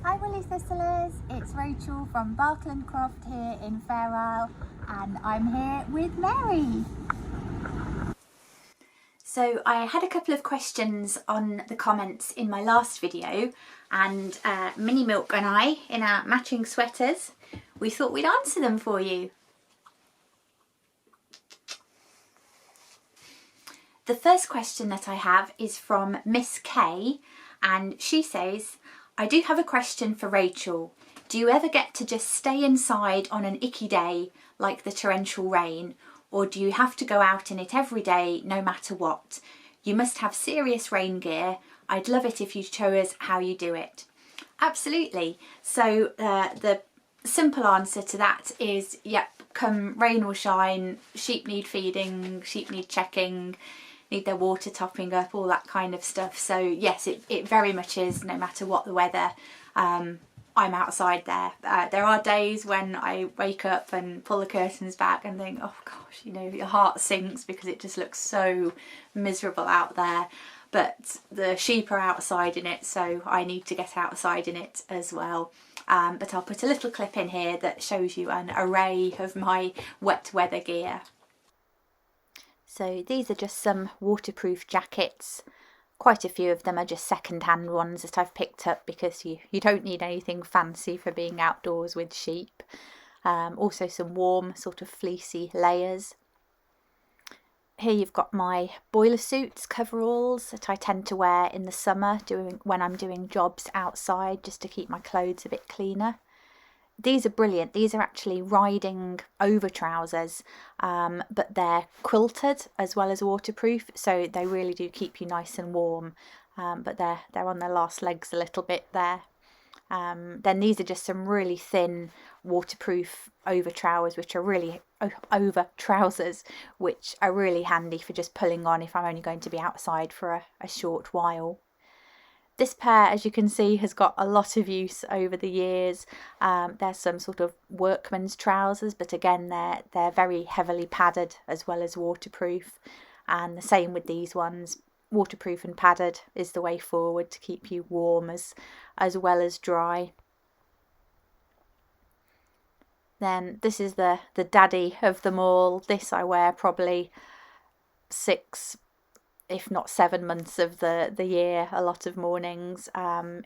Hi Woolly Thistlers, it's Rachel from Barkland Croft here in Fair Isle, and I'm here with Mary. So I had a couple of questions on the comments in my last video, and Minnie Milk and I, in our matching sweaters, we thought we'd answer them for you. The first question that I have is from Miss K, and she says, I do have a question for Rachel. Do you ever get to just stay inside on an icky day like the torrential rain, or do you have to go out in it every day no matter what? You must have serious rain gear. I'd love it if you show us how you do it. Absolutely. So the simple answer to that is, yep, come rain or shine, sheep need feeding, sheep need checking, need their water topping up, all that kind of stuff. So yes, it very much is, no matter what the weather, I'm outside there. There are days when I wake up and pull the curtains back and think, oh gosh, you know, your heart sinks because it just looks so miserable out there. But the sheep are outside in it, so I need to get outside in it as well. But I'll put a little clip in here that shows you an array of my wet weather gear. So these are just some waterproof jackets. Quite a few of them are just second-hand ones that I've picked up because you don't need anything fancy for being outdoors with sheep. Also some warm sort of fleecy layers. Here you've got my boiler suits, coveralls that I tend to wear in the summer when I'm doing jobs outside, just to keep my clothes a bit cleaner. These are brilliant. These are actually riding over trousers, but they're quilted as well as waterproof, so they really do keep you nice and warm. But they're on their last legs a little bit there. Then these are just some really thin waterproof over trousers, which are really handy for just pulling on if I'm only going to be outside for a short while. This pair, as you can see, has got a lot of use over the years. There's some sort of workman's trousers, but again, they're very heavily padded as well as waterproof. And the same with these ones. Waterproof and padded is the way forward to keep you warm as well as dry. Then this is the daddy of them all. This I wear probably 6, if not 7 months of the year, a lot of mornings.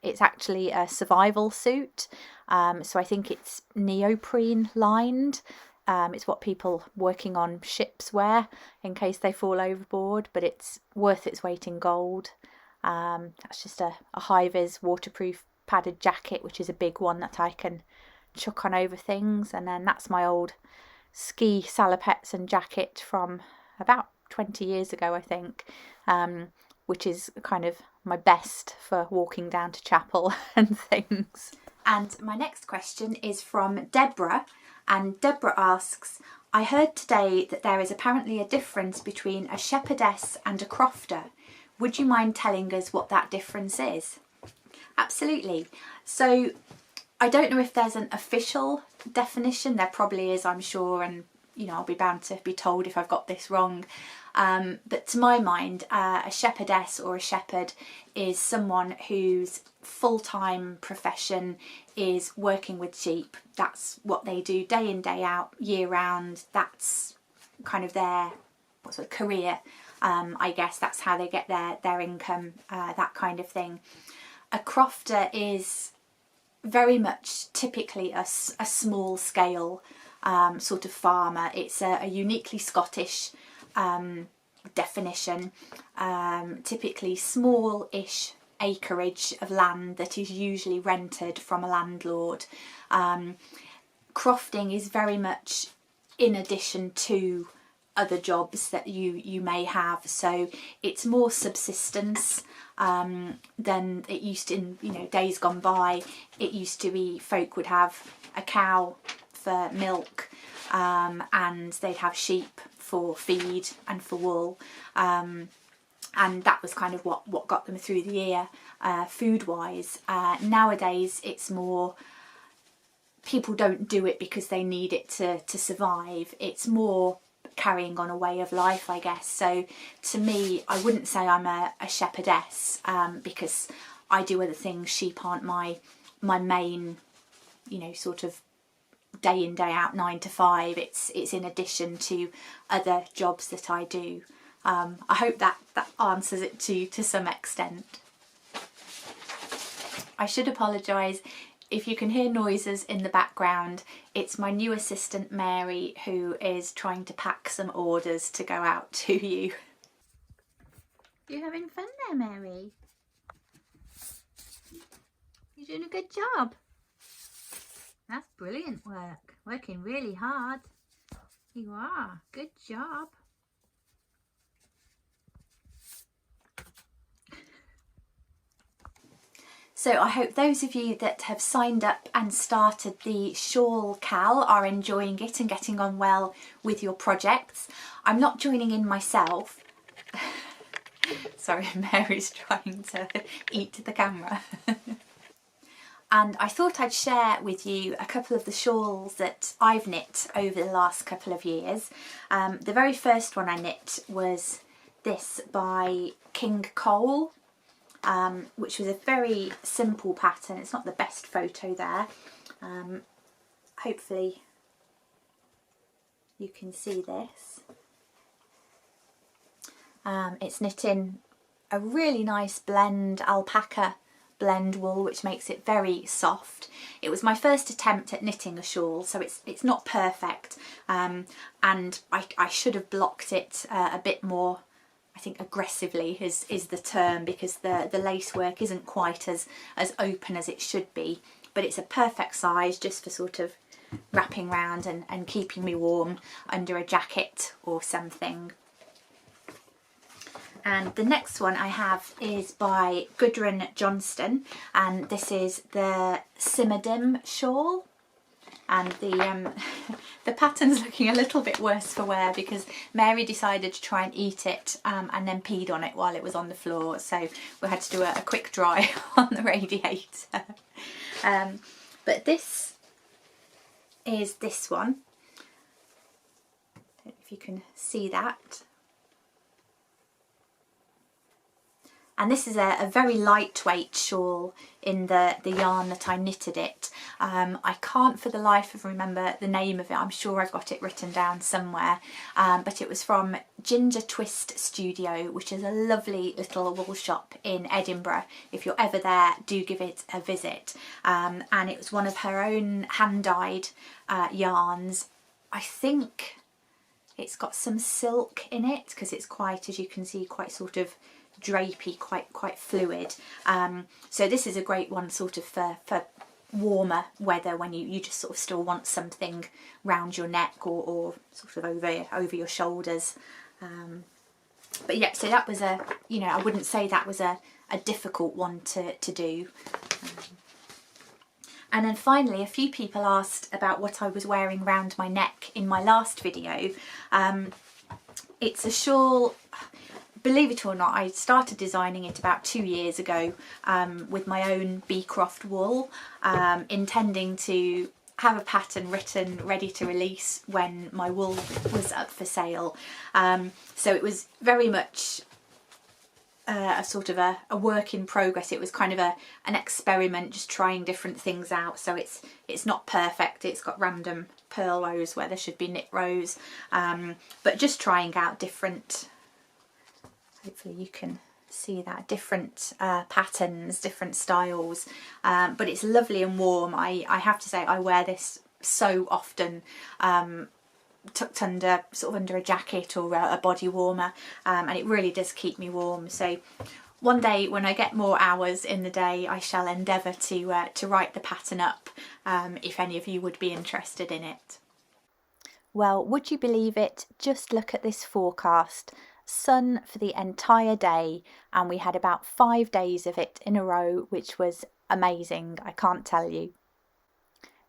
It's actually a survival suit, so I think it's neoprene lined. It's what people working on ships wear in case they fall overboard, but it's worth its weight in gold. That's just a high-vis waterproof padded jacket, which is a big one that I can chuck on over things. And then that's my old ski salopettes and jacket from about 20 years ago, I think, which is kind of my best for walking down to chapel and things. And my next question is from Deborah, and Deborah asks, I heard today that there is apparently a difference between a shepherdess and a crofter. Would you mind telling us what that difference is? Absolutely. So I don't know if there's an official definition. There probably is, I'm sure, and you know, I'll be bound to be told if I've got this wrong. But to my mind, a shepherdess or a shepherd is someone whose full-time profession is working with sheep. That's what they do day in, day out, year round. That's kind of their career. I guess that's how they get their income, that kind of thing. A crofter is very much typically a small scale sort of farmer. It's a uniquely Scottish definition, typically small-ish acreage of land that is usually rented from a landlord. Crofting is very much in addition to other jobs that you may have, so it's more subsistence than it used to in days gone by. It used to be folk would have a cow for milk, and they'd have sheep for feed and for wool, and that was kind of what got them through the year food wise. Nowadays it's more, people don't do it because they need it to survive. It's more carrying on a way of life, I guess. So to me, I wouldn't say I'm a shepherdess, because I do other things. Sheep aren't my my main, you know, sort of day in, day out, 9 to 5. It's in addition to other jobs that I do. I hope that answers it to some extent. I should apologise if you can hear noises in the background. It's my new assistant Mary, who is trying to pack some orders to go out to you. You having fun there, Mary? You're doing a good job. That's brilliant work. Working really hard. You are. Good job. So I hope those of you that have signed up and started the shawl cal are enjoying it and getting on well with your projects. I'm not joining in myself. Sorry, Mary's trying to eat the camera. And I thought I'd share with you a couple of the shawls that I've knit over the last couple of years. The very first one I knit was this by King Cole, which was a very simple pattern. It's not the best photo there. Hopefully you can see this. It's knit in a really nice blend alpaca blend wool, which makes it very soft. It was my first attempt at knitting a shawl, so it's not perfect, and I should have blocked it a bit more, I think aggressively is the term, because the lace work isn't quite as open as it should be, but it's a perfect size just for sort of wrapping round and keeping me warm under a jacket or something. And the next one I have is by Gudrun Johnston, and this is the Simmerdim shawl. And the pattern's looking a little bit worse for wear because Mary decided to try and eat it and then peed on it while it was on the floor, so we had to do a quick dry on the radiator. But this is this one. I don't know if you can see that. And this is a very lightweight shawl in the yarn that I knitted it. I can't for the life of remember the name of it. I'm sure I've got it written down somewhere. But it was from Ginger Twist Studio, which is a lovely little wool shop in Edinburgh. If you're ever there, do give it a visit. And it was one of her own hand-dyed yarns. I think it's got some silk in it because it's quite, as you can see, quite sort of drapey, quite fluid. So this is a great one sort of for warmer weather when you just sort of still want something round your neck or sort of over your shoulders. But yeah, so that was a, you know, I wouldn't say that was a difficult one to do. And then finally, a few people asked about what I was wearing round my neck in my last video. It's a shawl. Believe it or not, I started designing it about 2 years ago with my own Beecroft wool, intending to have a pattern written ready to release when my wool was up for sale. So it was very much a sort of a work in progress. It was kind of an experiment, just trying different things out. So it's not perfect. It's got random purl rows where there should be knit rows, but just trying out different, hopefully you can see that, different patterns, different styles, but it's lovely and warm. I have to say I wear this so often, tucked under, sort of under a jacket or a body warmer, and it really does keep me warm. So one day when I get more hours in the day, I shall endeavour to write the pattern up, if any of you would be interested in it. Well, would you believe it? Just look at this forecast. Sun for the entire day, and we had about 5 days of it in a row, which was amazing, I can't tell you.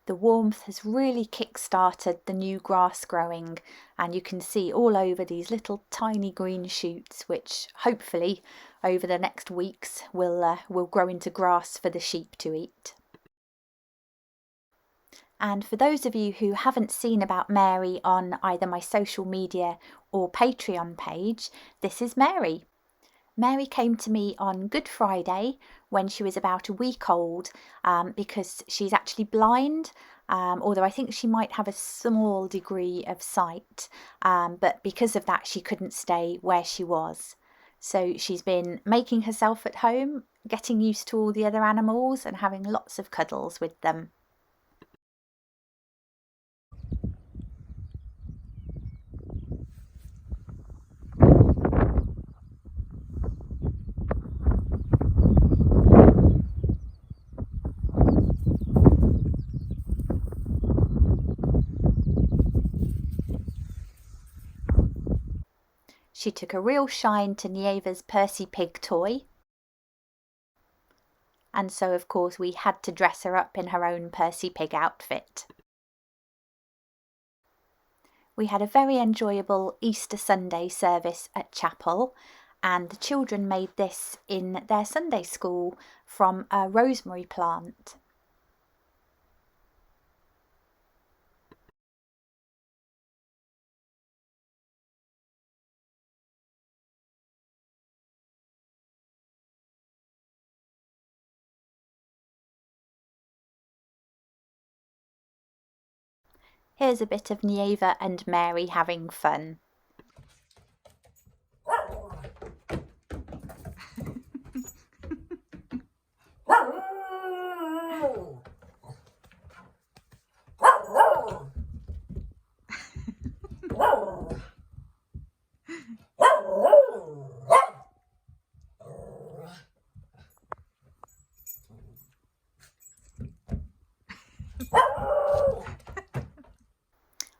The warmth has really kick-started the new grass growing, and you can see all over these little tiny green shoots, which hopefully over the next weeks will grow into grass for the sheep to eat. And for those of you who haven't seen about Mary on either my social media or Patreon page, this is Mary. Mary came to me on Good Friday when she was about a week old, because she's actually blind, although I think she might have a small degree of sight, but because of that she couldn't stay where she was. So she's been making herself at home, getting used to all the other animals and having lots of cuddles with them. She took a real shine to Nieva's Percy Pig toy, and so of course we had to dress her up in her own Percy Pig outfit. We had a very enjoyable Easter Sunday service at chapel, and the children made this in their Sunday school from a rosemary plant. Here's a bit of Nieva and Mary having fun.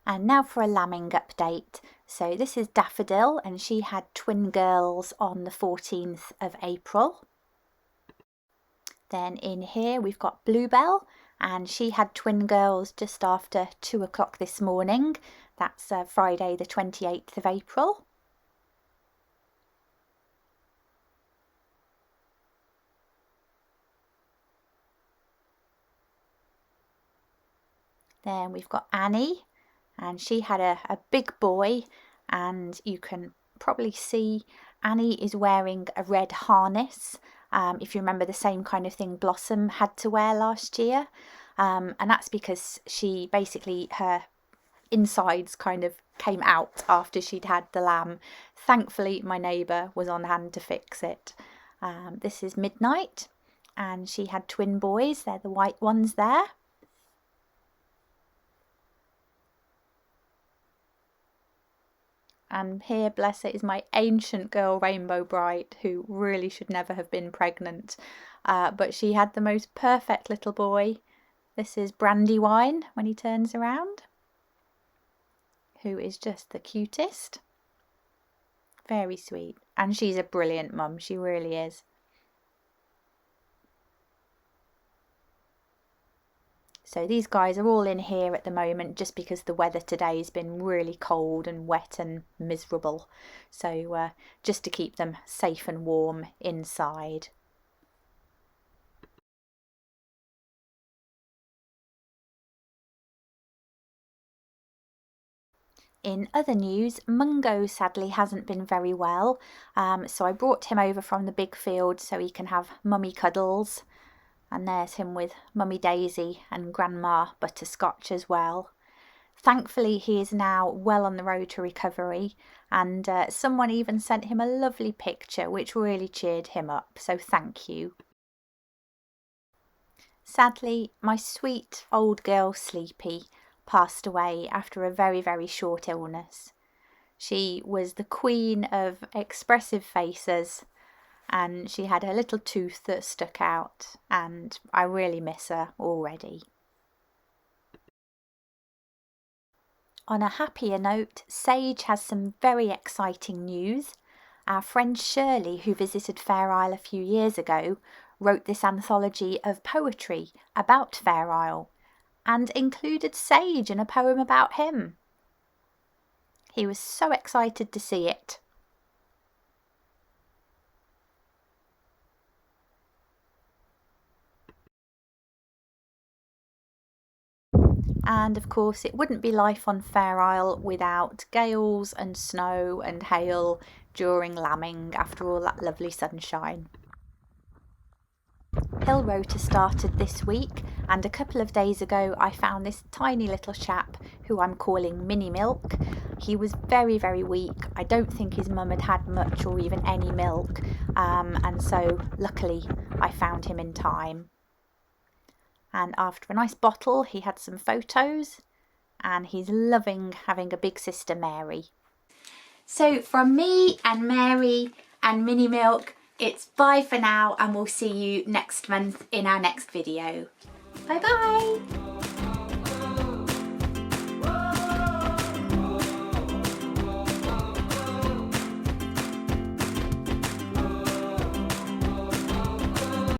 And now for a lambing update. So this is Daffodil, and she had twin girls on the 14th of April. Then in here we've got Bluebell, and she had twin girls just after 2 o'clock this morning. That's Friday the 28th of April. Then we've got Annie, and she had a big boy, and you can probably see Annie is wearing a red harness, if you remember the same kind of thing Blossom had to wear last year, and that's because she basically, her insides kind of came out after she'd had the lamb. Thankfully my neighbour was on hand to fix it. This is Midnight, and she had twin boys, they're the white ones there. And here, bless her, is my ancient girl Rainbow Bright, who really should never have been pregnant, but she had the most perfect little boy. This is Brandywine when he turns around, who is just the cutest. Very sweet, and she's a brilliant mum, she really is. So these guys are all in here at the moment just because the weather today has been really cold and wet and miserable. So just to keep them safe and warm inside. In other news, Mungo sadly hasn't been very well, so I brought him over from the big field so he can have mummy cuddles. And there's him with Mummy Daisy and Grandma Butterscotch as well. Thankfully he is now well on the road to recovery, and someone even sent him a lovely picture which really cheered him up, so thank you. Sadly, my sweet old girl Sleepy passed away after a very short illness. She was the queen of expressive faces, and she had her little tooth that stuck out, and I really miss her already. On a happier note, Sage has some very exciting news. Our friend Shirley, who visited Fair Isle a few years ago, wrote this anthology of poetry about Fair Isle and included Sage in a poem about him. He was so excited to see it. And of course it wouldn't be life on Fair Isle without gales and snow and hail, during lambing after all that lovely sunshine. Hill rota started this week, and a couple of days ago I found this tiny little chap who I'm calling Mini Milk. He was very, very weak. I don't think his mum had much or even any milk, and so luckily I found him in time. And after a nice bottle he had some photos, and he's loving having a big sister Mary. So from me and Mary and Mini Milk, it's bye for now, and we'll see you next month in our next video. Bye bye!